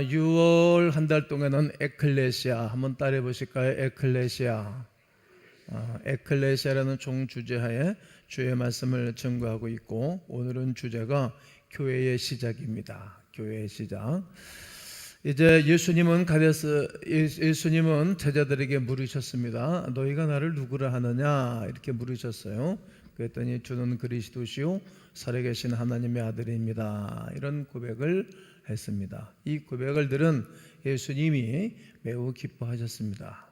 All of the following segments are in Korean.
6월 한 달 동안은 에클레시아 한번 따라해 보실까요? 에클레시아. 에클레시아라는 종주제하에 주의 말씀을 증거하고 있고, 오늘은 주제가 교회의 시작입니다. 교회의 시작. 이제 예수님은 제자들에게 물으셨습니다. 너희가 나를 누구라 하느냐? 이렇게 물으셨어요. 그랬더니 주는 그리스도시요 살아계신 하나님의 아들입니다. 이런 고백을 했습니다. 이 고백을 들은 예수님이 매우 기뻐하셨습니다.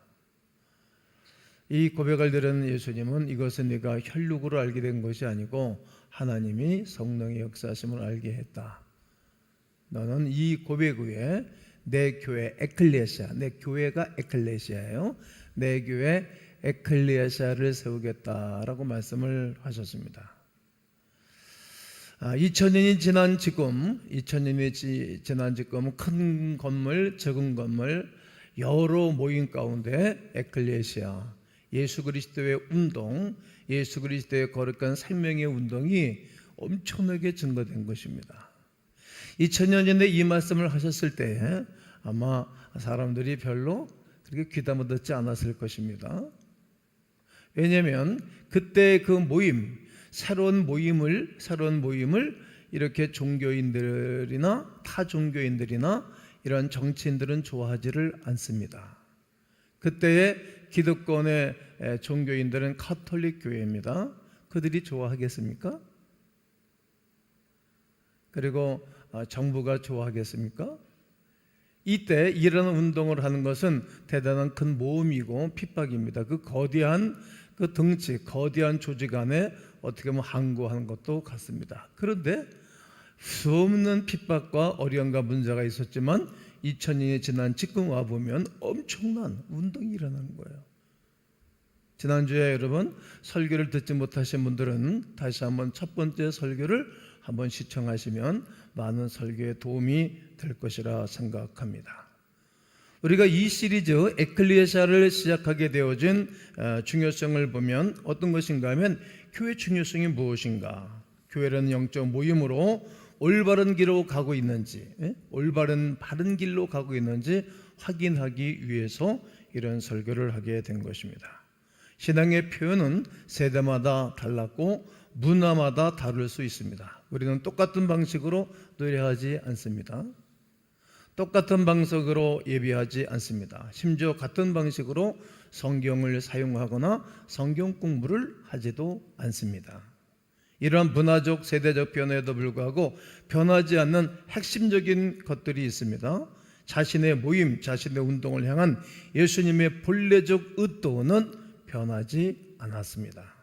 이 고백을 들은 예수님은 이것은 네가 혈육으로 알게 된 것이 아니고 하나님이 성령의 역사하심을 알게 했다. 너는 이 고백 후에 내 교회 에클레시아, 내 교회가 에클레시아예요. 내 교회 에클레시아를 세우겠다라고 말씀을 하셨습니다. 2000년이 지난 지금 큰 건물, 적은 건물, 여러 모임 가운데 에클레시아, 예수 그리스도의 운동, 예수 그리스도의 거룩한 생명의 운동이 엄청나게 증거된 것입니다. 2000년 전에 이 말씀을 하셨을 때 아마 사람들이 별로 그렇게 귀담아 듣지 않았을 것입니다. 왜냐하면 그때 그 모임, 새로운 모임을 이렇게 종교인들이나 타종교인들이나 이런 정치인들은 좋아하지를 않습니다. 그때의 기득권의 종교인들은 카톨릭 교회입니다. 그들이 좋아하겠습니까? 그리고 정부가 좋아하겠습니까? 이때 이런 운동을 하는 것은 대단한 큰 모험이고 핍박입니다. 그 거대한 그 덩치, 거대한 조직 안에 어떻게 보면 항거하는 것도 같습니다. 그런데 수없는 핍박과 어려움과 문제가 있었지만 2000년이 지난 지금 와보면 엄청난 운동이 일어나는 거예요. 지난주에 여러분 설교를 듣지 못하신 분들은 다시 한번 첫 번째 설교를 한번 시청하시면 많은 설교에 도움이 될 것이라 생각합니다. 우리가 이 시리즈 에클레시아를 시작하게 되어진 중요성을 보면 어떤 것인가 하면 교회 중요성이 무엇인가, 교회라는 영적 모임으로 올바른 길로 가고 있는지, 바른 길로 가고 있는지 확인하기 위해서 이런 설교를 하게 된 것입니다. 신앙의 표현은 세대마다 달랐고 문화마다 다를 수 있습니다. 우리는 똑같은 방식으로 노래하지 않습니다. 똑같은 방식으로 예배하지 않습니다. 심지어 같은 방식으로 성경을 사용하거나 성경 공부를 하지도 않습니다. 이러한 문화적 세대적 변화에도 불구하고 변하지 않는 핵심적인 것들이 있습니다. 자신의 모임, 자신의 운동을 향한 예수님의 본래적 의도는 변하지 않았습니다.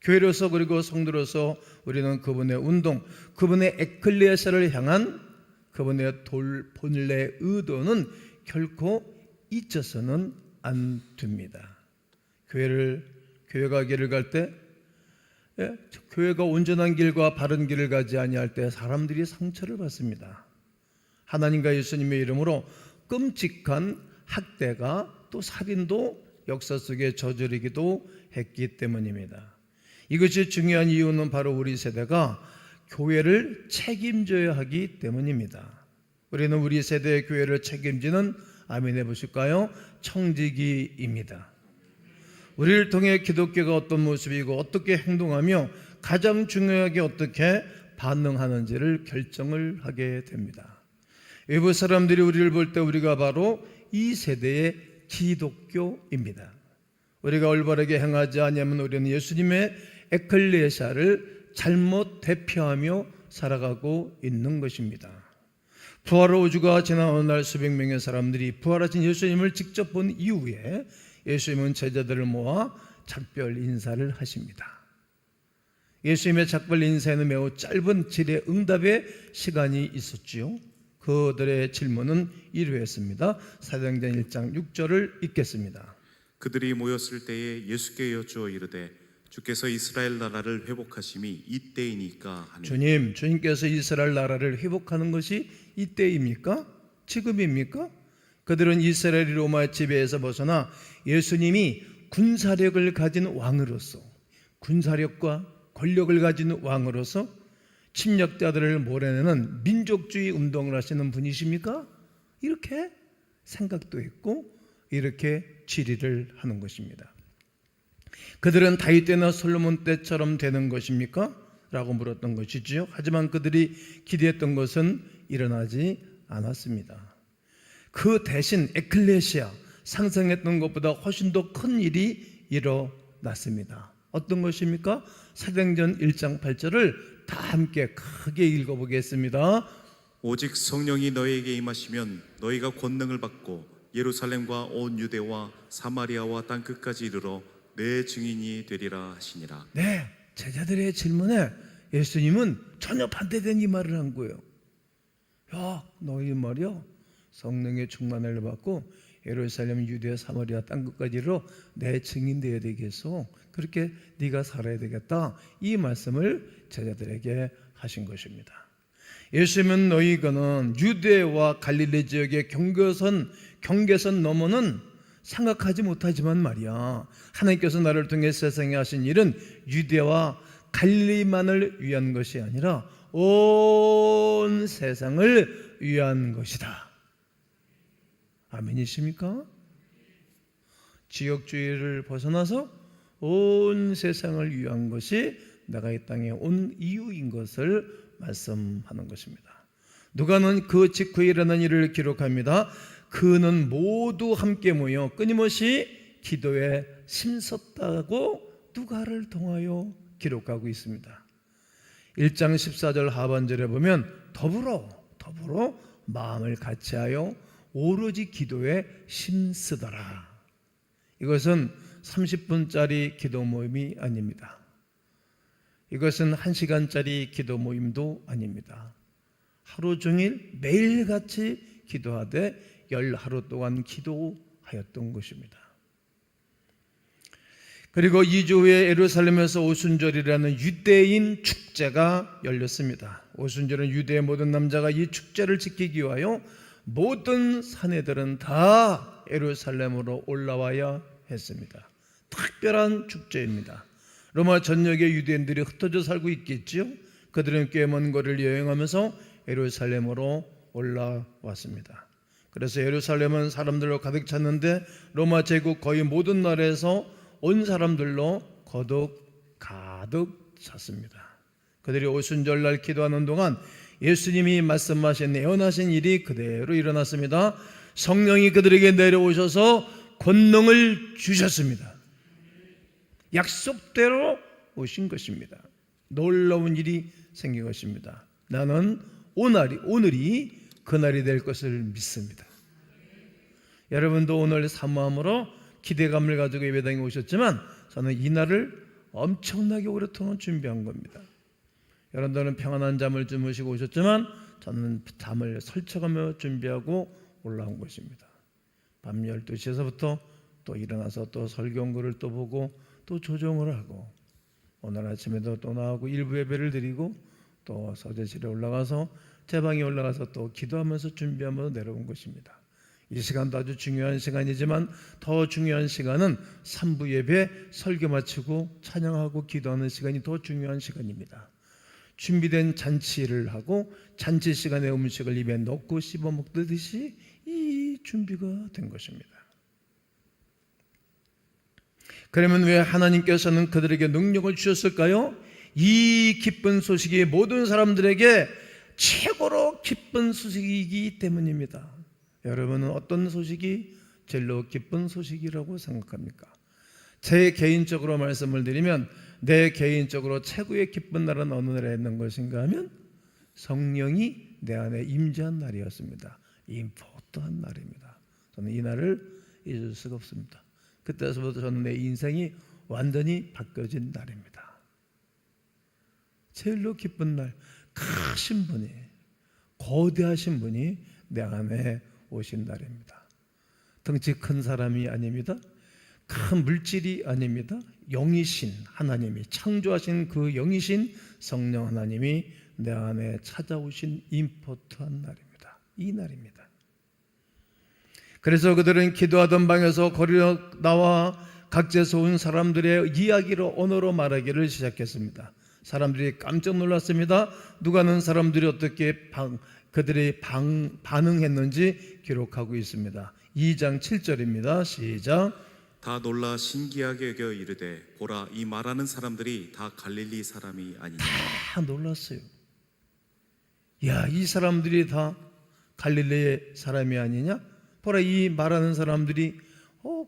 교회로서 그리고 성도로서 우리는 그분의 운동, 그분의 에클레시아를 향한 그분의 본래 의도는 결코 잊혀서는 안 됩니다. 교회가 길을 갈 때, 교회가 온전한 길과 바른 길을 가지 아니할 때 사람들이 상처를 받습니다. 하나님과 예수님의 이름으로 끔찍한 학대가 또 살인도 역사 속에 저지르기도 했기 때문입니다. 이것이 중요한 이유는 바로 우리 세대가 교회를 책임져야 하기 때문입니다. 우리는 우리 세대의 교회를 책임지는, 아멘 해보실까요? 청지기입니다. 우리를 통해 기독교가 어떤 모습이고 어떻게 행동하며 가장 중요하게 어떻게 반응하는지를 결정을 하게 됩니다. 외부 사람들이 우리를 볼 때 우리가 바로 이 세대의 기독교입니다. 우리가 올바르게 행하지 않으면 우리는 예수님의 에클레시아를 잘못 대표하며 살아가고 있는 것입니다. 부활의 우주가 지난 어느 날 수백 명의 사람들이 부활하신 예수님을 직접 본 이후에 예수님은 제자들을 모아 작별 인사를 하십니다. 예수님의 작별 인사에는 매우 짧은 질의 응답의 시간이 있었지요. 그들의 질문은 이러했습니다. 사도행전 1장 6절을 읽겠습니다. 그들이 모였을 때에 예수께 여쭈어 이르되 주께서 이스라엘 나라를 회복하심이 이때이니까 하니. 주님께서 이스라엘 나라를 회복하는 것이 이때입니까? 지금입니까? 그들은 이스라엘이 로마의 지배에서 벗어나 예수님이 군사력을 가진 왕으로서, 군사력과 권력을 가진 왕으로서 침략자들을 몰아내는 민족주의 운동을 하시는 분이십니까? 이렇게 생각도 했고 이렇게 질의를 하는 것입니다. 그들은 다윗 때나 솔로몬 때처럼 되는 것입니까? 라고 물었던 것이지요. 하지만 그들이 기대했던 것은 일어나지 않았습니다. 그 대신 에클레시아, 상상했던 것보다 훨씬 더 큰 일이 일어났습니다. 어떤 것입니까? 사도행전 1장 8절을 다 함께 크게 읽어보겠습니다. 오직 성령이 너희에게 임하시면 너희가 권능을 받고 예루살렘과 온 유대와 사마리아와 땅 끝까지 이르러 내 증인이 되리라 하시니라. 네, 제자들의 질문에 예수님은 전혀 반대된 이 말을 한 거예요. 야, 너희 말이야 성령의 충만을 받고 예루살렘, 유대, 사마리아 땅 끝까지 이르러 내 증인 되어야 되겠어. 그렇게 네가 살아야 되겠다. 이 말씀을 제자들에게 하신 것입니다. 예수님은 너희가는 유대와 갈릴리 지역의 경계선 너머는 생각하지 못하지만 말이야, 하나님께서 나를 통해 세상에 하신 일은 유대와 갈릴리만을 위한 것이 아니라 온 세상을 위한 것이다. 아멘이십니까? 지역주의를 벗어나서 온 세상을 위한 것이 내가 이 땅에 온 이유인 것을 말씀하는 것입니다. 누가는 그 직후에 일어난 일을 기록합니다. 그는 모두 함께 모여 끊임없이 기도에 힘썼다고 누가를 통하여 기록하고 있습니다. 1장 14절 하반절에 보면 더불어 마음을 같이하여 오로지 기도에 힘쓰더라. 이것은 30분짜리 기도 모임이 아닙니다. 이것은 1시간짜리 기도 모임도 아닙니다. 하루 종일 매일같이 기도하되 10하루 동안 기도하였던 것입니다. 그리고 2주 후에 예루살렘에서 오순절이라는 유대인 축제가 열렸습니다. 오순절은 유대의 모든 남자가 이 축제를 지키기 위하여 모든 사내들은 다 예루살렘으로 올라와야 했습니다. 특별한 축제입니다. 로마 전역의 유대인들이 흩어져 살고 있겠지요. 그들은 꽤 먼 거리를 여행하면서 예루살렘으로 올라왔습니다. 그래서 예루살렘은 사람들로 가득 찼는데 로마 제국 거의 모든 나라에서 온 사람들로 거듭 가득 찼습니다. 그들이 오순절날 기도하는 동안 예수님이 말씀하신 예언하신 일이 그대로 일어났습니다. 성령이 그들에게 내려오셔서 권능을 주셨습니다. 약속대로 오신 것입니다. 놀라운 일이 생긴 것입니다. 나는 오늘이 그날이 될 것을 믿습니다. 여러분도 오늘 사모함으로 기대감을 가지고 예배당에 오셨지만 저는 이 날을 엄청나게 오랫동안 준비한 겁니다. 여러분들은 평안한 잠을 주무시고 오셨지만 저는 잠을 설쳐가며 준비하고 올라온 것입니다. 밤 12시에서부터 또 일어나서 또 설교원글을 또 보고 또 조정을 하고 오늘 아침에도 또 나오고 일부 예배를 드리고 또 서재실에 올라가서 제 방에 올라가서 또 기도하면서 준비하면서 내려온 것입니다. 이 시간도 아주 중요한 시간이지만 더 중요한 시간은 3부 예배 설교 마치고 찬양하고 기도하는 시간이 더 중요한 시간입니다. 준비된 잔치를 하고 잔치 시간에 음식을 입에 넣고 씹어 먹듯이 이 준비가 된 것입니다. 그러면 왜 하나님께서는 그들에게 능력을 주셨을까요? 이 기쁜 소식이 모든 사람들에게 최고로 기쁜 소식이기 때문입니다. 여러분은 어떤 소식이 제일로 기쁜 소식이라고 생각합니까? 제 개인적으로 말씀을 드리면 내 개인적으로 최고의 기쁜 날은 어느 날에 있는 것인가 하면 성령이 내 안에 임재한 날이었습니다. 임포트한 날입니다. 저는 이 날을 잊을 수가 없습니다. 그때서부터 저는 내 인생이 완전히 바뀌어진 날입니다. 제일로 기쁜 날, 크신 분이, 거대하신 분이 내 안에 오신 날입니다. 덩치 큰 사람이 아닙니다. 큰 물질이 아닙니다. 영이신 하나님이, 창조하신 그 영이신 성령 하나님이 내 안에 찾아오신 임포트한 날입니다. 이 날입니다. 그래서 그들은 기도하던 방에서 거리로 나와 각지에서 온 사람들의 이야기로 언어로 말하기를 시작했습니다. 사람들이 깜짝 놀랐습니다. 누가는 사람들이 어떻게 그들이 반응했는지 기록하고 있습니다. 2장 7절입니다. 시작. 다 놀라 신기하게 여겨 이르되 보라 이 말하는 사람들이 다 갈릴리 사람이 아니냐. 다 놀랐어요. 야, 이 사람들이 다 갈릴리의 사람이 아니냐? 보라 이 말하는 사람들이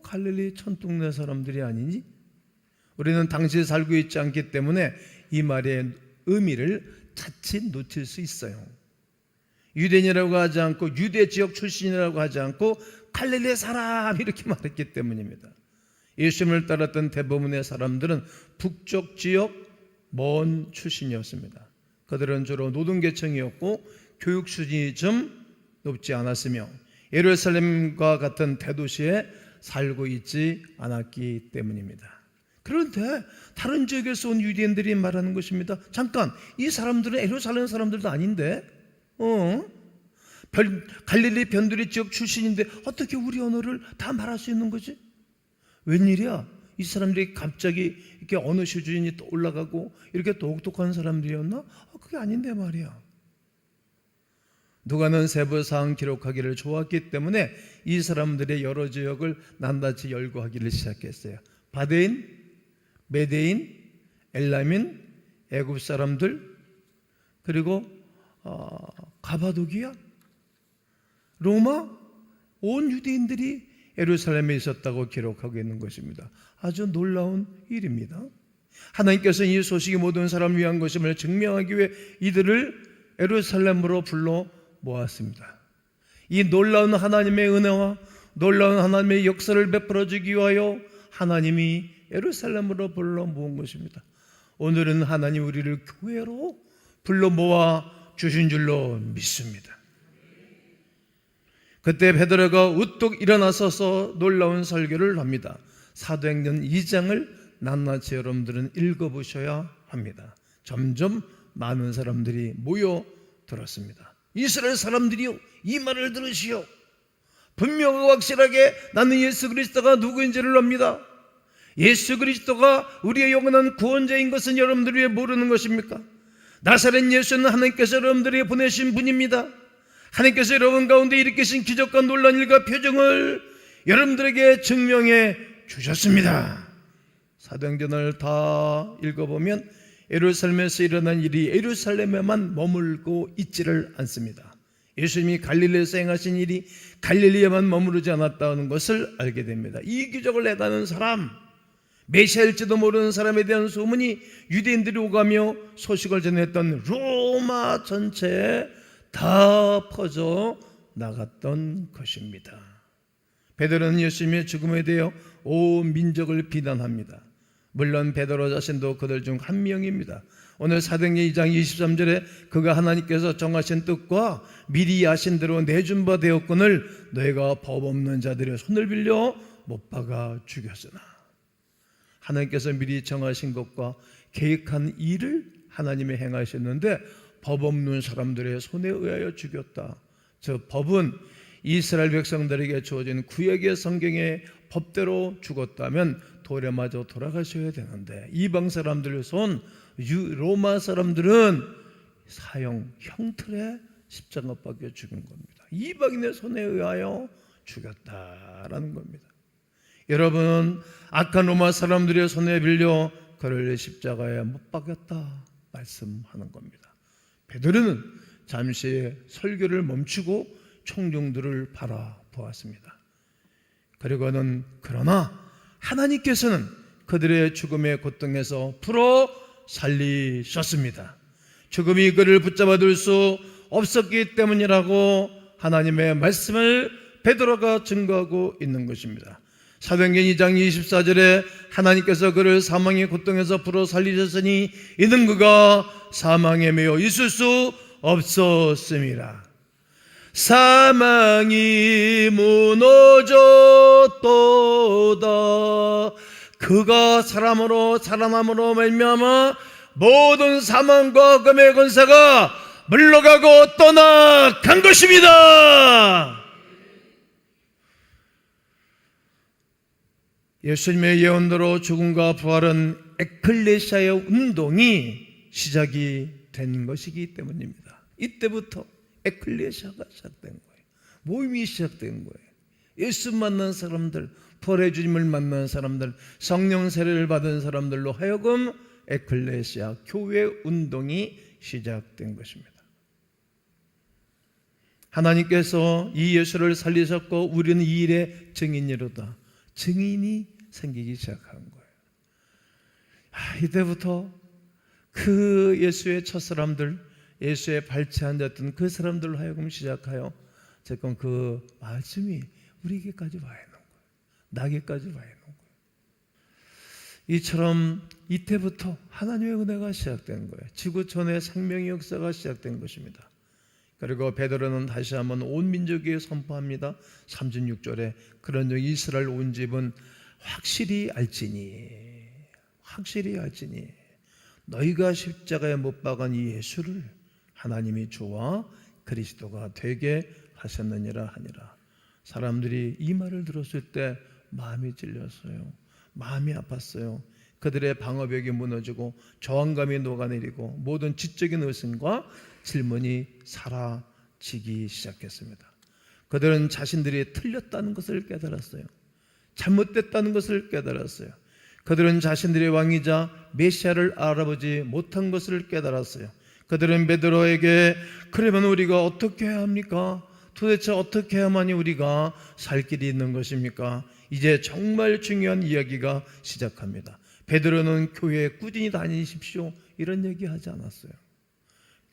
갈릴리 천둥네 사람들이 아니니? 우리는 당시에 살고 있지 않기 때문에 이 말의 의미를 자칫 놓칠 수 있어요. 유대인이라고 하지 않고 유대 지역 출신이라고 하지 않고 갈릴리 사람 이렇게 말했기 때문입니다. 예수님을 따랐던 대부분의 사람들은 북쪽 지역 먼 출신이었습니다. 그들은 주로 노동계층이었고 교육 수준이 좀 높지 않았으며 예루살렘과 같은 대도시에 살고 있지 않았기 때문입니다. 그런데 다른 지역에서 온 유대인들이 말하는 것입니다. 잠깐, 이 사람들은 예루살렘 사람들도 아닌데 갈릴리 변두리 지역 출신인데 어떻게 우리 언어를 다 말할 수 있는 거지? 웬일이야? 이 사람들이 갑자기 이렇게 언어 수준이 또 올라가고 이렇게 똑똑한 사람들이었나? 그게 아닌데 말이야. 누가는 세부사항 기록하기를 좋아했기 때문에 이 사람들의 여러 지역을 낱낱이 열거하기를 시작했어요. 바데인, 메데인, 엘라민, 애굽 사람들, 그리고 가바도기아, 로마, 온 유대인들이 예루살렘에 있었다고 기록하고 있는 것입니다. 아주 놀라운 일입니다. 하나님께서 이 소식이 모든 사람을 위한 것임을 증명하기 위해 이들을 예루살렘으로 불러 모았습니다. 이 놀라운 하나님의 은혜와 놀라운 하나님의 역사를 베풀어 주기 위하여 하나님이 예루살렘으로 불러 모은 것입니다. 오늘은 하나님 우리를 교회로 불러 모아 주신 줄로 믿습니다. 그때 베드로가 우뚝 일어나서서 놀라운 설교를 합니다. 사도행전 2장을 낱낱이 여러분들은 읽어보셔야 합니다. 점점 많은 사람들이 모여들었습니다. 이스라엘 사람들이요, 이 말을 들으시오. 분명하고 확실하게 나는 예수 그리스도가 누구인지를 압니다. 예수 그리스도가 우리의 영원한 구원자인 것은 여러분들 왜 모르는 것입니까? 나사렛 예수는 하나님께서 여러분들에게 보내신 분입니다. 하나님께서 여러분 가운데 일으키신 기적과 놀라운 일과 표정을 여러분들에게 증명해 주셨습니다. 사도행전을 다 읽어보면 예루살렘에서 일어난 일이 예루살렘에만 머물고 있지를 않습니다. 예수님이 갈릴리에서 행하신 일이 갈릴리에만 머무르지 않았다는 것을 알게 됩니다. 이 기적을 해가는 사람, 메시아일지도 모르는 사람에 대한 소문이 유대인들이 오가며 소식을 전했던 로마 전체에 다 퍼져 나갔던 것입니다. 베드로는 예수님의 죽음에 대해 온 민족을 비난합니다. 물론 베드로 자신도 그들 중 한 명입니다. 오늘 사도행전 2장 23절에 그가 하나님께서 정하신 뜻과 미리 아신 대로 내준 바 되었거늘 너희가 법 없는 자들의 손을 빌려 못 박아 죽였으나, 하나님께서 미리 정하신 것과 계획한 일을 하나님이 행하셨는데 법 없는 사람들의 손에 의하여 죽였다. 저 법은 이스라엘 백성들에게 주어진 구약의 성경의 법대로 죽었다면 돌에 맞아 돌아가셔야 되는데 이방 사람들의 손, 로마 사람들은 사형 형틀에 십자가 박혀 죽은 겁니다. 이방인의 손에 의하여 죽였다라는 겁니다. 여러분은 악한 로마 사람들의 손에 빌려 그를 십자가에 못 박였다 말씀하는 겁니다. 베드로는 잠시 설교를 멈추고 청중들을 바라보았습니다. 그리고는 그러나 하나님께서는 그들의 죽음의 고통에서 풀어 살리셨습니다. 죽음이 그를 붙잡아둘 수 없었기 때문이라고 하나님의 말씀을 베드로가 증거하고 있는 것입니다. 사도행전 2장 24절에 하나님께서 그를 사망의 고통에서 풀어 살리셨으니 이는 그가 사망에 매여 있을 수 없었음이라. 사망이 무너졌도다. 그가 사람으로 살아남으로 말미암아 모든 사망과 금의 권세가 물러가고 떠나간 것입니다. 예수님의 예언대로 죽음과 부활은 에클레시아의 운동이 시작이 된 것이기 때문입니다. 이때부터 에클레시아가 시작된 거예요. 모임이 시작된 거예요. 예수 만난 사람들, 부활의 주님을 만난 사람들, 성령 세례를 받은 사람들로 하여금 에클레시아, 교회 운동이 시작된 것입니다. 하나님께서 이 예수를 살리셨고 우리는 이 일의 증인이로다. 증인이 생기기 시작한 거예요. 이때부터 그 예수의 첫사람들, 예수의 발치 앉았던 그 사람들로 하여금 시작하여 지금 그 말씀이 우리에게까지 와 있는 거예요. 나에게까지 와 있는 거예요. 이처럼 이때부터 하나님의 은혜가 시작된 거예요. 지구촌의 생명의 역사가 시작된 것입니다. 그리고 베드로는 다시 한번 온 민족에게 선포합니다. 36절에 그런즉 이스라엘 온 집은 확실히 알지니 너희가 십자가에 못 박은 이 예수를 하나님이 주와 그리스도가 되게 하셨느니라 하니라. 사람들이 이 말을 들었을 때 마음이 찔렸어요. 마음이 아팠어요. 그들의 방어벽이 무너지고 저항감이 녹아내리고 모든 지적인 의심과 질문이 사라지기 시작했습니다. 그들은 자신들이 틀렸다는 것을 깨달았어요. 잘못됐다는 것을 깨달았어요. 그들은 자신들의 왕이자 메시아를 알아보지 못한 것을 깨달았어요. 그들은 베드로에게 그러면 우리가 어떻게 해야 합니까? 도대체 어떻게 해야만이 우리가 살 길이 있는 것입니까? 이제 정말 중요한 이야기가 시작합니다. 베드로는 교회에 꾸준히 다니십시오 이런 얘기하지 않았어요.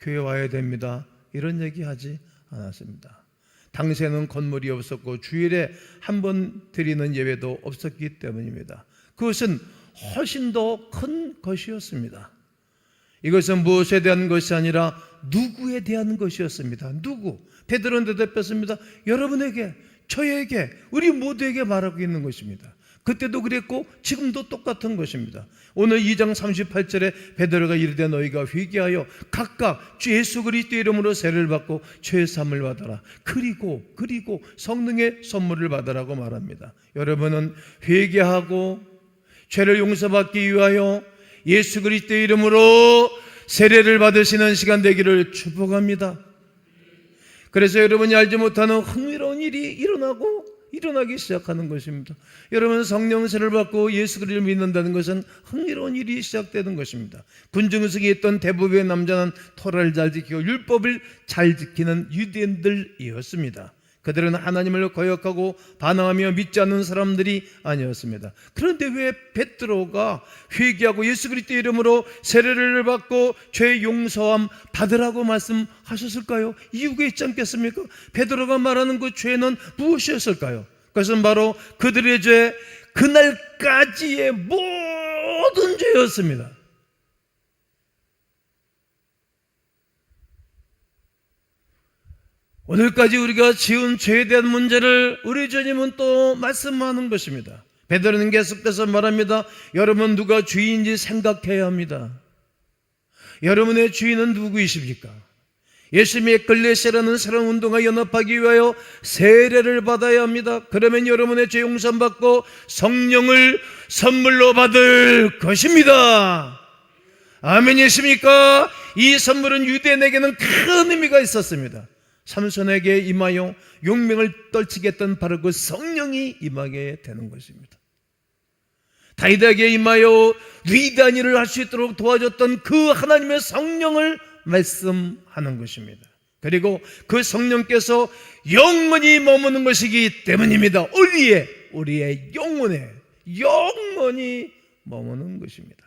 교회 와야 됩니다 이런 얘기하지 않았습니다. 당시에는 건물이 없었고 주일에 한 번 드리는 예배도 없었기 때문입니다. 그것은 훨씬 더 큰 것이었습니다. 이것은 무엇에 대한 것이 아니라 누구에 대한 것이었습니다. 누구? 베드로는 대답했습니다. 여러분에게, 저에게, 우리 모두에게 말하고 있는 것입니다. 그때도 그랬고 지금도 똑같은 것입니다. 오늘 2장 38절에 베드로가 이르되 너희가 회개하여 각각 주 예수 그리스도 이름으로 세례를 받고 죄 사함을 받아라. 그리고 성령의 선물을 받으라고 말합니다. 여러분은 회개하고 죄를 용서받기 위하여 예수 그리스도 이름으로 세례를 받으시는 시간 되기를 축복합니다. 그래서 여러분이 알지 못하는 흥미로운 일이 일어나기 시작하는 것입니다. 여러분 성령 세례를 받고 예수 그리스도를 믿는다는 것은 흥미로운 일이 시작되는 것입니다. 군중석에 있던 대부분의 남자는 토라를 잘 지키고 율법을 잘 지키는 유대인들이었습니다. 그들은 하나님을 거역하고 반항하며 믿지 않는 사람들이 아니었습니다. 그런데 왜 베드로가 회개하고 예수 그리스도 이름으로 세례를 받고 죄 용서함 받으라고 말씀하셨을까요? 이유가 있지 않겠습니까? 베드로가 말하는 그 죄는 무엇이었을까요? 그것은 바로 그들의 죄, 그날까지의 모든 죄였습니다. 오늘까지 우리가 지은 죄에 대한 문제를 우리 주님은 또 말씀하는 것입니다. 베드로는 계속해서 말합니다. 여러분 누가 주인인지 생각해야 합니다. 여러분의 주인은 누구이십니까? 예수님의 에클레시아라는 새로운 운동과 연합하기 위하여 세례를 받아야 합니다. 그러면 여러분의 죄 용서받고 성령을 선물로 받을 것입니다. 아멘이십니까? 이 선물은 유대인에게는 큰 의미가 있었습니다. 삼손에게 임하여 용명을 떨치게 했던 바로 그 성령이 임하게 되는 것입니다. 다윗에게 임하여 위대한 일을 할 수 있도록 도와줬던 그 하나님의 성령을 말씀하는 것입니다. 그리고 그 성령께서 영원히 머무는 것이기 때문입니다. 우리의 영혼에 영원히 머무는 것입니다.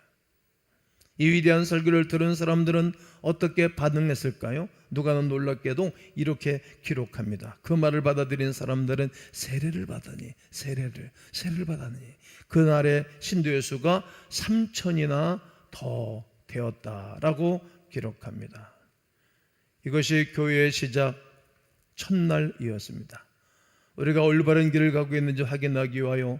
이 위대한 설교를 들은 사람들은 어떻게 반응했을까요? 누가는 놀랍게도 이렇게 기록합니다. 그 말을 받아들인 사람들은 세례를 받으니 그날의 신도의 수가 3,000이나 더 되었다라고 기록합니다. 이것이 교회의 시작 첫날이었습니다. 우리가 올바른 길을 가고 있는지 확인하기 위하여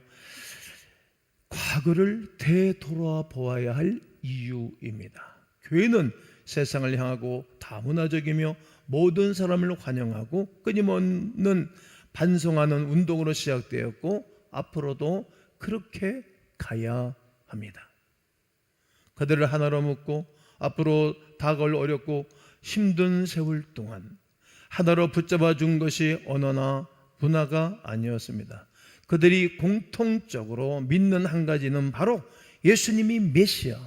과거를 되돌아보아야 할 이유입니다. 교회는 세상을 향하고 다문화적이며 모든 사람을 환영하고 끊임없는 반성하는 운동으로 시작되었고 앞으로도 그렇게 가야 합니다. 그들을 하나로 묶고 앞으로 다가올 어렵고 힘든 세월 동안 하나로 붙잡아 준 것이 언어나 문화가 아니었습니다. 그들이 공통적으로 믿는 한 가지는 바로 예수님이 메시아,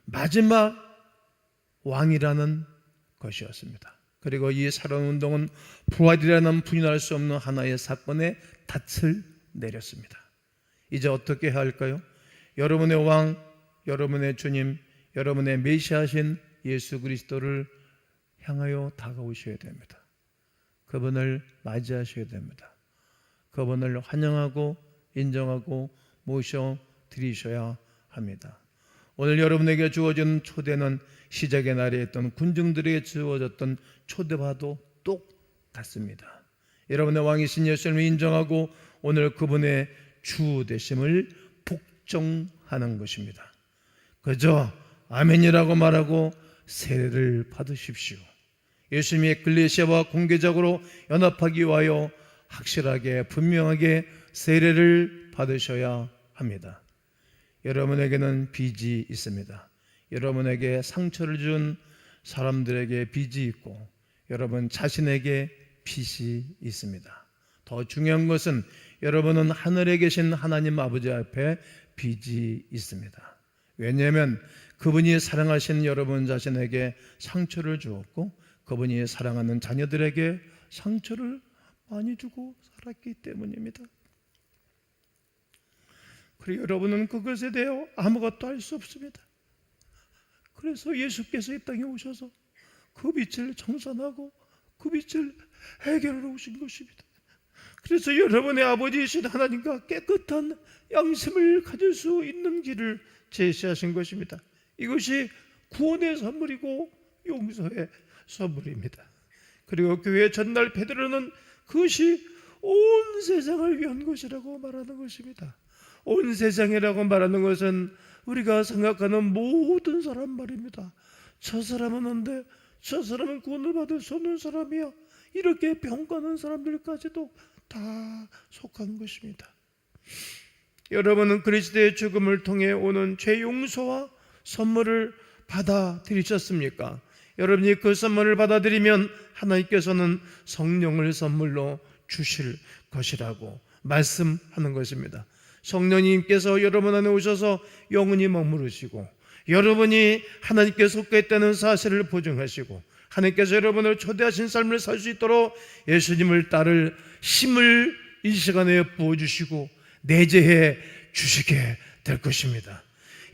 마지막 왕이라는 것이었습니다. 그리고 이 살아운동은 부활이라는 부인할 수 없는 하나의 사건에 닻을 내렸습니다. 이제 어떻게 해야 할까요? 여러분의 왕, 여러분의 주님, 여러분의 메시아신 예수 그리스도를 향하여 다가오셔야 됩니다. 그분을 맞이하셔야 됩니다. 그분을 환영하고 인정하고 모셔드리셔야 합니다. 오늘 여러분에게 주어진 초대는 시작의 날에 있던 군중들에게 주어졌던 초대와도 똑같습니다. 여러분의 왕이신 예수님을 인정하고 오늘 그분의 주 되심을 복종하는 것입니다. 그저 아멘이라고 말하고 세례를 받으십시오. 예수님의 에클레시아와 공개적으로 연합하기 위하여 확실하게 분명하게 세례를 받으셔야 합니다. 여러분에게는 빚이 있습니다. 여러분에게 상처를 준 사람들에게 빚이 있고 여러분 자신에게 빚이 있습니다. 더 중요한 것은 여러분은 하늘에 계신 하나님 아버지 앞에 빚이 있습니다. 왜냐하면 그분이 사랑하신 여러분 자신에게 상처를 주었고 그분이 사랑하는 자녀들에게 상처를 많이 주고 살았기 때문입니다. 그리고 여러분은 그것에 대해 아무것도 할 수 없습니다. 그래서 예수께서 이 땅에 오셔서 그 빛을 청산하고 그 빛을 해결하러 오신 것입니다. 그래서 여러분의 아버지이신 하나님과 깨끗한 양심을 가질 수 있는 길을 제시하신 것입니다. 이것이 구원의 선물이고 용서의 선물입니다. 그리고 교회 전날 베드로는 그것이 온 세상을 위한 것이라고 말하는 것입니다. 온 세상이라고 말하는 것은 우리가 생각하는 모든 사람 말입니다. 저 사람은 안돼, 저 사람은 구원을 받을 수 없는 사람이야, 이렇게 평가하는 사람들까지도 다 속한 것입니다. 여러분은 그리스도의 죽음을 통해 오는 죄 용서와 선물을 받아들이셨습니까? 여러분이 그 선물을 받아들이면 하나님께서는 성령을 선물로 주실 것이라고 말씀하는 것입니다. 성령님께서 여러분 안에 오셔서 영원히 머무르시고 여러분이 하나님께 속해 있다는 사실을 보증하시고 하나님께서 여러분을 초대하신 삶을 살 수 있도록 예수님을 따를 힘을 이 시간에 부어주시고 내재해 주시게 될 것입니다.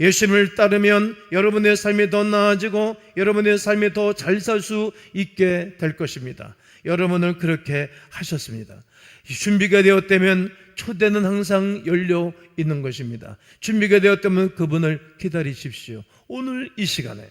예수님을 따르면 여러분의 삶이 더 나아지고 여러분의 삶이 더 잘 살 수 있게 될 것입니다. 여러분을 그렇게 하셨습니다. 준비가 되었다면 초대는 항상 열려 있는 것입니다. 준비가 되었다면 그분을 기다리십시오. 오늘 이 시간에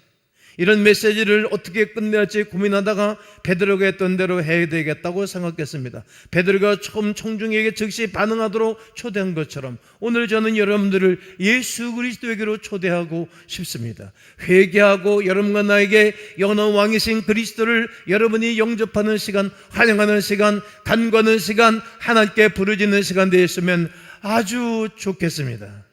이런 메시지를 어떻게 끝내야지 고민하다가 베드로가 했던 대로 해야 되겠다고 생각했습니다. 베드로가 처음 청중에게 즉시 반응하도록 초대한 것처럼 오늘 저는 여러분들을 예수 그리스도에게로 초대하고 싶습니다. 회개하고 여러분과 나에게 영원한 왕이신 그리스도를 여러분이 영접하는 시간, 환영하는 시간, 간구하는 시간, 하나님께 부르짖는 시간 되었으면 아주 좋겠습니다.